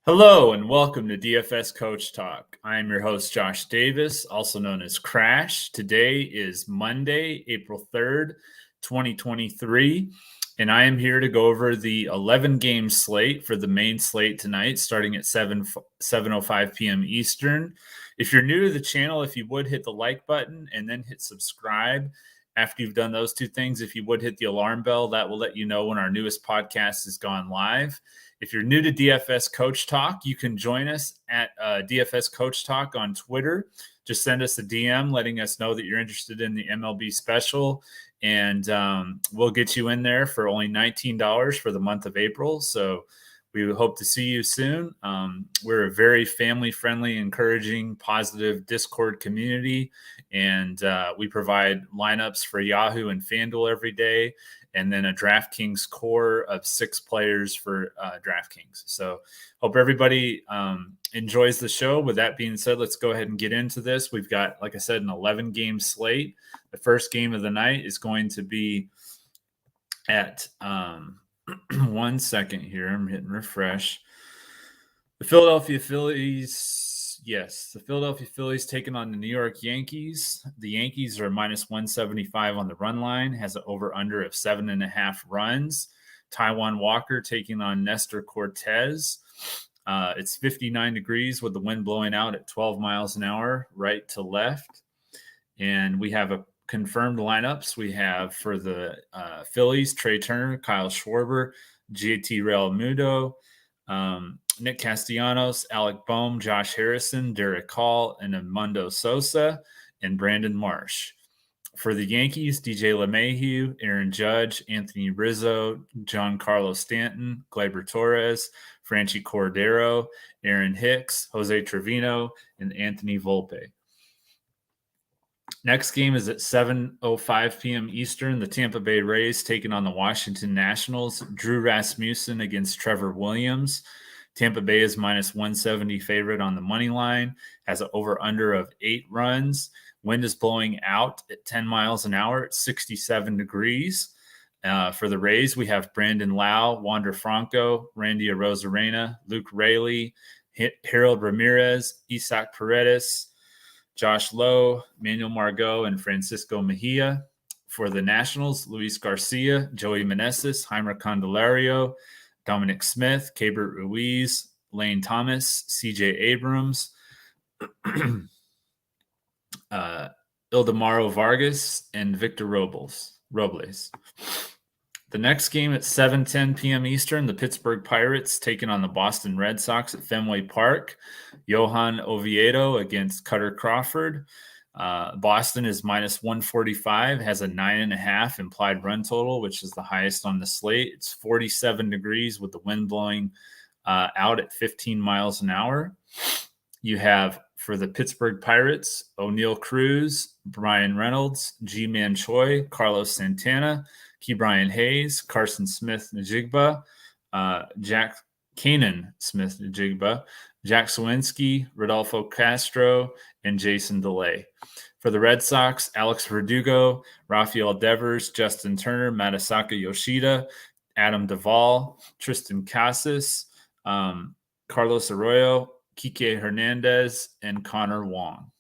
Hello and welcome to DFS Coach Talk. I am your host, Josh Davis, also known as Crash. Today is Monday, April 3rd, 2023, and I am here to go over the 11-game slate for the main slate tonight, starting at 7:05 p.m. Eastern. If you're new to the channel, if you would hit the like button and then hit subscribe. After you've done those two things, if you would hit the alarm bell, that will let you know when our newest podcast has gone live. If you're new to DFS Coach Talk, you can join us at DFS Coach Talk on Twitter. Just send us a DM letting us know that you're interested in the MLB special, and we'll get you in there for only $19 for the month of April. So we hope to see you soon. We're a very family-friendly, encouraging, positive Discord community, and we provide lineups for Yahoo and Fanduel every day, and then a Draftkings core of 6 players for Draftkings. So hope everybody enjoys the show. With that being said, let's go ahead and get into this. We've got, like I said, an 11-game slate. The first game of the night is going to be at 1 second here. I'm hitting refresh. The Philadelphia Phillies taking on the New York Yankees. The Yankees are minus 175 on the run line, has an over-under of 7.5 runs. Taijuan Walker taking on Nestor Cortez. It's 59 degrees with the wind blowing out at 12 miles an hour, right to left. And we have a confirmed lineups. We have for the Phillies, Trey Turner, Kyle Schwarber, JT Realmuto, Nick Castellanos, Alec Boehm, Josh Harrison, Derek Hall, and Edmundo Sosa, and Brandon Marsh. For the Yankees, DJ LeMahieu, Aaron Judge, Anthony Rizzo, Giancarlo Stanton, Gleyber Torres, Franchi Cordero, Aaron Hicks, Jose Trevino, and Anthony Volpe. Next game is at 7:05 p.m. Eastern. The Tampa Bay Rays taking on the Washington Nationals. Drew Rasmussen against Trevor Williams. Tampa Bay is minus 170 favorite on the money line. Has an over-under of 8 runs. Wind is blowing out at 10 miles an hour at 67 degrees. For the Rays, we have Brandon Lau, Wander Franco, Randy Arozarena, Luke Raley, Harold Ramirez, Isaac Paredes, Josh Lowe, Manuel Margot, and Francisco Mejia. For the Nationals, Luis Garcia, Joey Meneses, Heimer Candelario, Dominic Smith, Keibert Ruiz, Lane Thomas, CJ Abrams, Ildemaro Vargas, and Victor Robles. The next game at 7:10 p.m. Eastern, the Pittsburgh Pirates taking on the Boston Red Sox at Fenway Park. Johan Oviedo against Cutter Crawford. Boston is minus 145, has a 9.5 implied run total, which is the highest on the slate. It's 47 degrees with the wind blowing out at 15 miles an hour. You have for the Pittsburgh Pirates, O'Neal Cruz, Brian Reynolds, G-Man Choi, Carlos Santana, Ke'Bryan Hayes, Carson Smith-Njigba, Jack Smith-Njigba, Jack Sawinski, Rodolfo Castro, and Jason DeLay. For the Red Sox, Alex Verdugo, Rafael Devers, Justin Turner, Matasaka Yoshida, Adam Duvall, Tristan Casas, Carlos Arroyo, Kike Hernandez, and Connor Wong.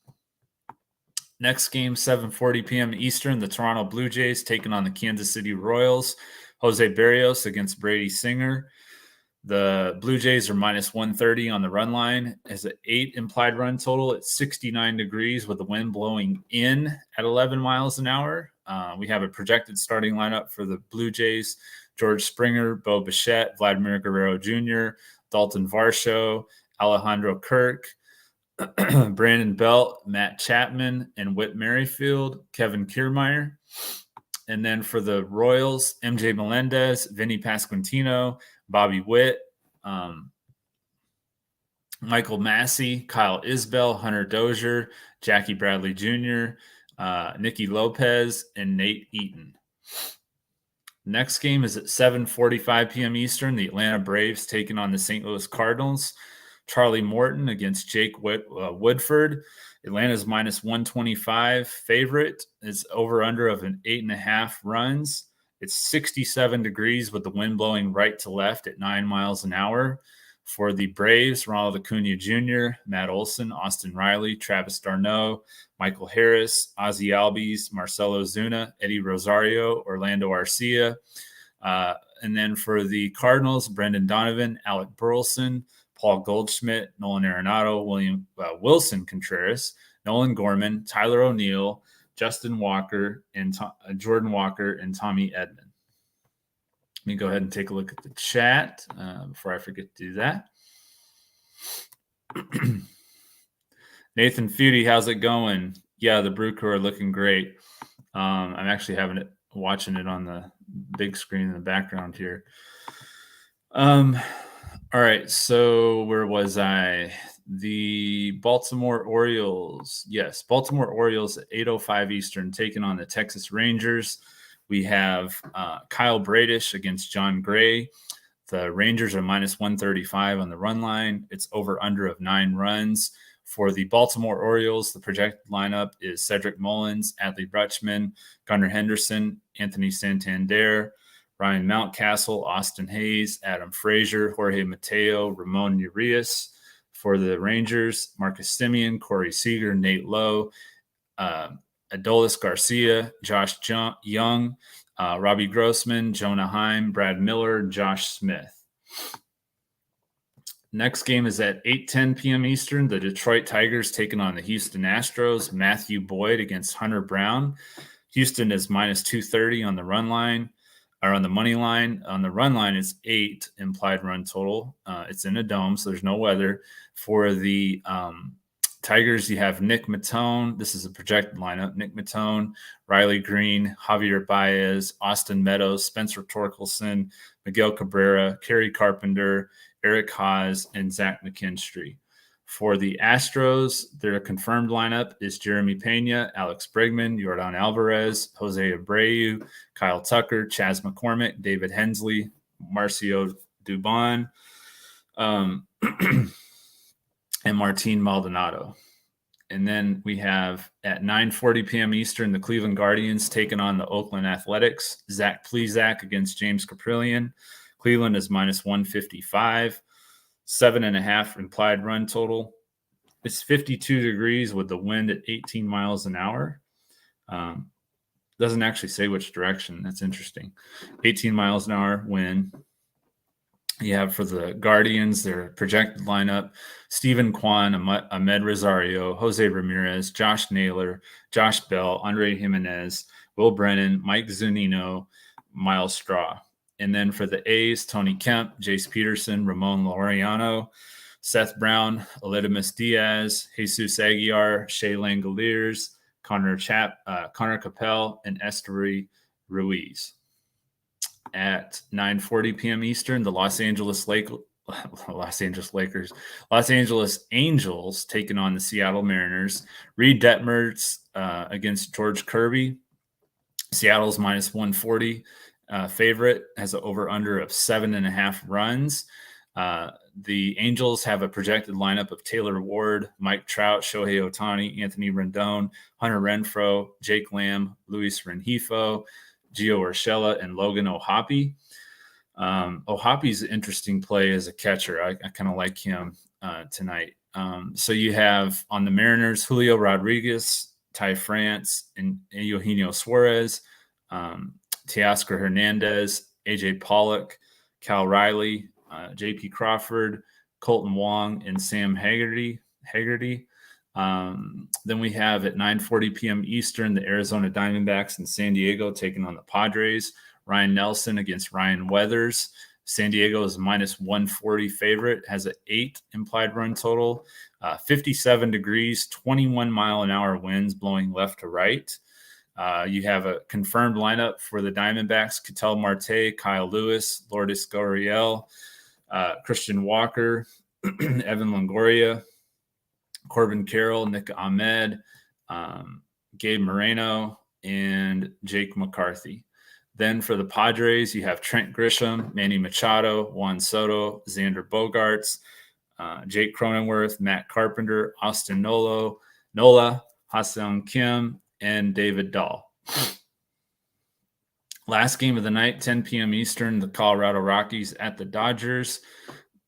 Next game, 7:40 p.m. Eastern, the Toronto Blue Jays taking on the Kansas City Royals. Jose Berrios against Brady Singer. The Blue Jays are minus 130 on the run line. Has an 8 implied run total at 69 degrees with the wind blowing in at 11 miles an hour. We have a projected starting lineup for the Blue Jays: George Springer, Bo Bichette, Vladimir Guerrero Jr., Dalton Varsho, Alejandro Kirk, Brandon Belt, Matt Chapman, and Whit Merrifield, Kevin Kiermaier. And then for the Royals, MJ Melendez, Vinny Pasquantino, Bobby Witt, Michael Massey, Kyle Isbell, Hunter Dozier, Jackie Bradley Jr., Nicky Lopez, and Nate Eaton. Next game is at 7:45 p.m. Eastern. The Atlanta Braves taking on the St. Louis Cardinals. Charlie Morton against Jake Woodford. Atlanta's minus 125 favorite. Is over under of an 8.5 runs. It's 67 degrees with the wind blowing right to left at 9 miles an hour. For the Braves, Ronald Acuna Jr., Matt Olson, Austin Riley, Travis d'Arnaud, Michael Harris, Ozzie Albies, Marcelo Zuna, Eddie Rosario, Orlando Arcia. And then for the Cardinals, Brendan Donovan, Alec Burleson, Paul Goldschmidt, Nolan Arenado, Wilson Contreras, Nolan Gorman, Tyler O'Neill, Justin Walker, and Jordan Walker, and Tommy Edman. Let me go ahead and take a look at the chat before I forget to do that. Nathan Feudy, how's it going? Yeah, the Brew Crew are looking great. I'm actually watching it on the big screen in the background here. All right, so where was I? The Baltimore Orioles. Yes, Baltimore Orioles at 8:05 Eastern taking on the Texas Rangers. We have Kyle Bradish against John Gray. The Rangers are minus 135 on the run line. It's over under of 9 runs. For the Baltimore Orioles, the projected lineup is Cedric Mullins, Adley Rutschman, Gunnar Henderson, Anthony Santander, Ryan Mountcastle, Austin Hayes, Adam Frazier, Jorge Mateo, Ramon Urias. For the Rangers, Marcus Semien, Corey Seager, Nate Lowe, Adolis Garcia, Josh Young, Robbie Grossman, Jonah Heim, Brad Miller, Josh Smith. Next game is at 8:10 p.m. Eastern. The Detroit Tigers taking on the Houston Astros. Matthew Boyd against Hunter Brown. Houston is minus 230 on the run line, or on the money line. On the run line, it's 8 implied run total. It's in a dome, so there's no weather. For the Tigers, you have Nick Matone. This is a projected lineup. Nick Matone, Riley Green, Javier Baez, Austin Meadows, Spencer Torkelson, Miguel Cabrera, Kerry Carpenter, Eric Haas, and Zach McKinstry. For the Astros, their confirmed lineup is Jeremy Pena, Alex Bregman, Yordan Alvarez, Jose Abreu, Kyle Tucker, Chas McCormick, David Hensley, Marcio Dubon, and Martin Maldonado. And then we have at 9:40 p.m. Eastern, the Cleveland Guardians taking on the Oakland Athletics. Zach Plesac against James Caprillion. Cleveland is minus 155, 7.5 implied run total. It's 52 degrees with the wind at 18 miles an hour. Doesn't actually say which direction. That's interesting. 18 miles an hour wind. You have for the Guardians, their projected lineup, Stephen Kwan, Ahmed Rosario, Jose Ramirez, Josh Naylor, Josh Bell, Andre Jimenez, Will Brennan, Mike Zunino, Miles Straw. And then for the A's, Tony Kemp, Jace Peterson, Ramon Laureano, Seth Brown, Aledmus Diaz, Jesus Aguiar, Shea Langoliers, Connor Capel, and Esteury Ruiz. At 9:40 p.m. Eastern, the Los Angeles Angels taking on the Seattle Mariners. Reed Detmers against George Kirby. Seattle's minus 140 favorite, has an over-under of 7.5 runs. The Angels have a projected lineup of Taylor Ward, Mike Trout, Shohei Ohtani, Anthony Rendon, Hunter Renfroe, Jake Lamb, Luis Rengifo, Gio Urshela, and Logan O'Hoppe. O'Hoppe's an interesting play as a catcher. I kind of like him tonight. So you have on the Mariners, Julio Rodriguez, Ty France, and Eugenio Suarez, Teoscar Hernandez, AJ Pollock, Cal Riley, JP Crawford, Colton Wong, and Sam Haggerty. Then we have at 9:40 p.m. Eastern, the Arizona Diamondbacks in San Diego taking on the Padres. Ryan Nelson against Ryan Weathers. San Diego is minus 140 favorite, has an 8 implied run total, 57 degrees, 21 mile an hour winds blowing left to right. You have a confirmed lineup for the Diamondbacks: Ketel Marte, Kyle Lewis, Lourdes Gurriel, Christian Walker, Evan Longoria, Corbin Carroll, Nick Ahmed, Gabe Moreno, and Jake McCarthy. Then for the Padres, you have Trent Grisham, Manny Machado, Juan Soto, Xander Bogaerts, Jake Cronenworth, Matt Carpenter, Austin Nola, Ha-Seong Kim, and David Dahl. Last game of the night, 10 p.m. Eastern, the Colorado Rockies at the Dodgers.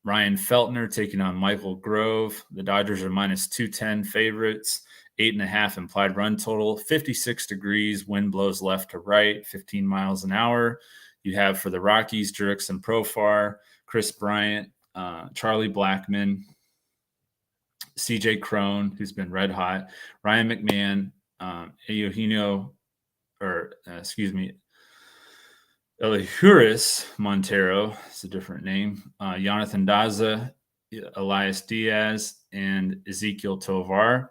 Ryan Feltner taking on Michael Grove. The Dodgers are minus 210 favorites, 8.5 implied run total, 56 degrees, wind blows left to right, 15 miles an hour. You have for the Rockies, Jurickson Profar, Chris Bryant, Charlie Blackmon, CJ Crone, who's been red hot, Ryan McMahon, Elihuris Montero, it's a different name, Jonathan Daza, Elias Diaz, and Ezekiel Tovar.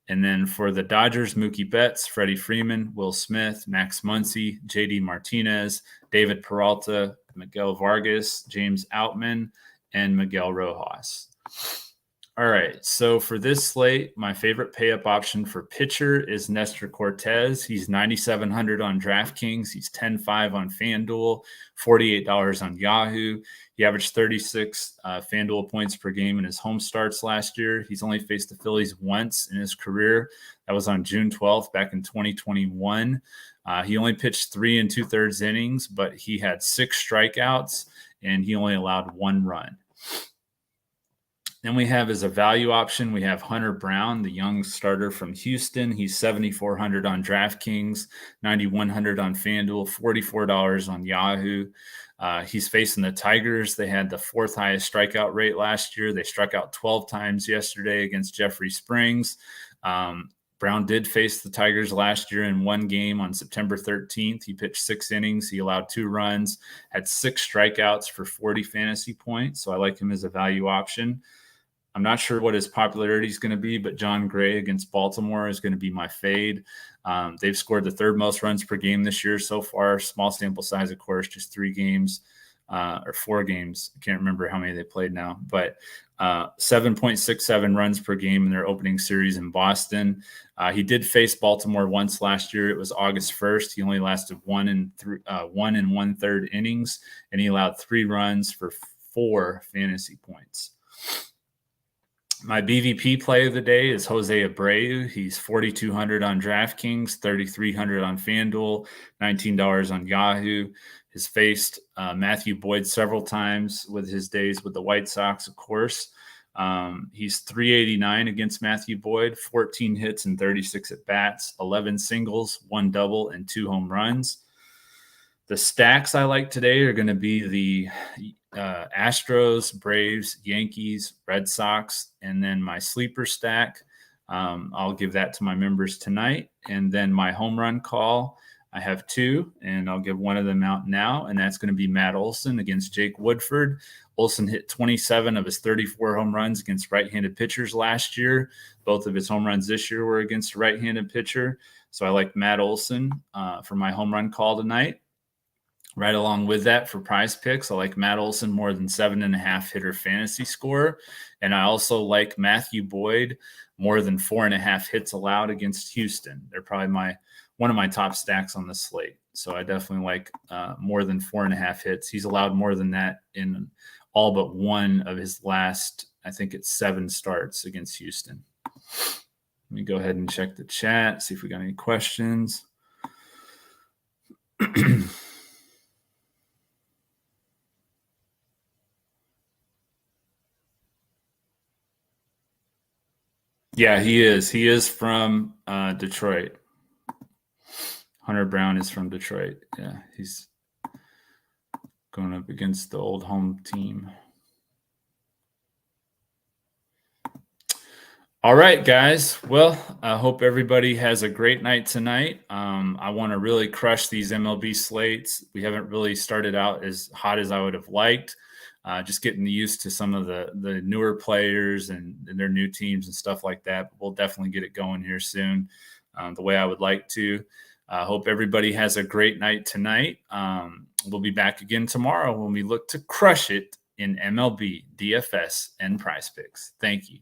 And then for the Dodgers, Mookie Betts, Freddie Freeman, Will Smith, Max Muncy, JD Martinez, David Peralta, Miguel Vargas, James Outman, and Miguel Rojas. All right, so for this slate, my favorite pay-up option for pitcher is Nestor Cortez. He's 9,700 on DraftKings. He's 10.5 on Fanduel, $48 on Yahoo. He averaged 36 Fanduel points per game in his home starts last year. He's only faced the Phillies once in his career. That was on June 12th back in 2021. He only pitched 3 2/3 innings, but he had 6 strikeouts, and he only allowed 1 run. Then we have as a value option, we have Hunter Brown, the young starter from Houston. He's 7,400 on DraftKings, 9,100 on FanDuel, $44 on Yahoo. He's facing the Tigers. They had the 4th highest strikeout rate last year. They struck out 12 times yesterday against Jeffrey Springs. Brown did face the Tigers last year in 1 game on September 13th. He pitched 6 innings. He allowed 2 runs, had 6 strikeouts for 40 fantasy points. So I like him as a value option. I'm not sure what his popularity is going to be, but John Gray against Baltimore is going to be my fade. They've scored the 3rd most runs per game this year so far. Small sample size, of course, just 3 games or 4 games. I can't remember how many they played now, but 7.67 runs per game in their opening series in Boston. He did face Baltimore once last year. It was August 1st. He only lasted 1 1/3 innings, and he allowed 3 runs for 4 fantasy points. My BVP play of the day is Jose Abreu. He's 4,200 on DraftKings, 3,300 on FanDuel, $19 on Yahoo. Has faced Matthew Boyd several times with his days with the White Sox, of course. He's 389 against Matthew Boyd, 14 hits and 36 at-bats, 11 singles, 1 double, and 2 home runs. The stacks I like today are going to be the Astros, Braves, Yankees, Red Sox, and then my sleeper stack. I'll give that to my members tonight. And then my home run call, I have 2, and I'll give one of them out now, and that's going to be Matt Olson against Jake Woodford. Olson hit 27 of his 34 home runs against right-handed pitchers last year. Both of his home runs this year were against a right-handed pitcher. So I like Matt Olson for my home run call tonight. Right along with that for Prizepicks, I like Matt Olson more than 7.5 hitter fantasy score. And I also like Matthew Boyd more than 4.5 hits allowed against Houston. They're probably one of my top stacks on the slate. So I definitely like more than 4.5 hits. He's allowed more than that in all but one of his last, I think it's 7 starts against Houston. Let me go ahead and check the chat, see if we got any questions. Yeah, he is. He is from Detroit. Hunter Brown is from Detroit. Yeah, he's going up against the old home team. All right, guys. Well, I hope everybody has a great night tonight. I want to really crush these MLB slates. We haven't really started out as hot as I would have liked. Just getting used to some of the newer players and their new teams and stuff like that. But we'll definitely get it going here soon, the way I would like to. Hope everybody has a great night tonight. We'll be back again tomorrow when we look to crush it in MLB, DFS, and Prizepicks. Thank you.